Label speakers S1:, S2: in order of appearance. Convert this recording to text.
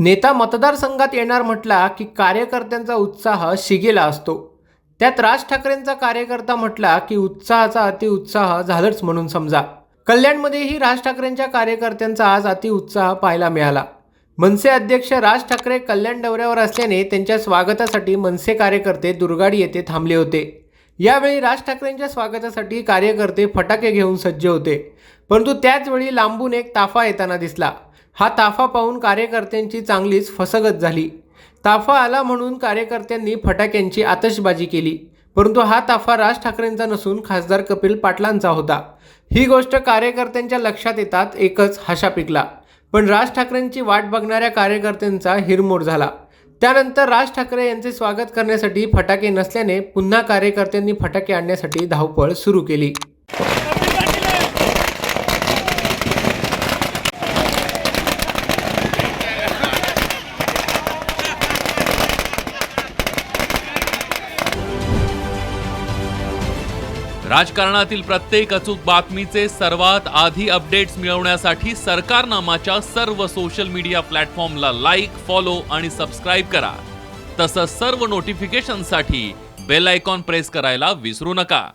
S1: नेता मतदारसंघात येणार म्हटला की कार्यकर्त्यांचा उत्साह शिगेला असतो. त्यात राज ठाकरेंचा कार्यकर्ता म्हटला की उत्साहाचा अतिउत्साह झालाच म्हणून समजा. कल्याणमध्येही राज ठाकरेंच्या कार्यकर्त्यांचा आज अतिउत्साह पाहायला मिळाला. मनसे अध्यक्ष राज ठाकरे कल्याण दौऱ्यावर असल्याने त्यांच्या स्वागतासाठी मनसे कार्यकर्ते दुर्गाडी येथे थांबले होते. यावेळी राज ठाकरेंच्या स्वागतासाठी कार्यकर्ते फटाके घेऊन सज्ज होते, परंतु त्याचवेळी लांबून एक ताफा येताना दिसला. हा ताफा पाहून कार्यकर्त्यांची चांगलीच फसगत झाली. ताफा आला म्हणून कार्यकर्त्यांनी फटाक्यांची आतषबाजी केली, परंतु हा ताफा राज ठाकरेंचा नसून खासदार कपिल पाटलांचा होता. ही गोष्ट कार्यकर्त्यांच्या लक्षात येतात एकच हशा पिकला, पण राज ठाकरेंची वाट बघणाऱ्या कार्यकर्त्यांचा हिरमोड झाला. त्यानंतर राज ठाकरे यांचे स्वागत करण्यासाठी फटाके नसल्याने पुन्हा कार्यकर्त्यांनी फटाके आणण्यासाठी धावपळ सुरू केली.
S2: राजकारणातील प्रत्येक अचूक बातमीचे सर्वात आधी अपडेट्स मिळवण्यासाठी सरकारनामाच्या सर्व सोशल मीडिया प्लॅटफॉर्मला लाईक, फॉलो आणि सबस्क्राईब करा. तसंच सर्व नोटिफिकेशनसाठी बेल आयकॉन प्रेस करायला विसरू नका.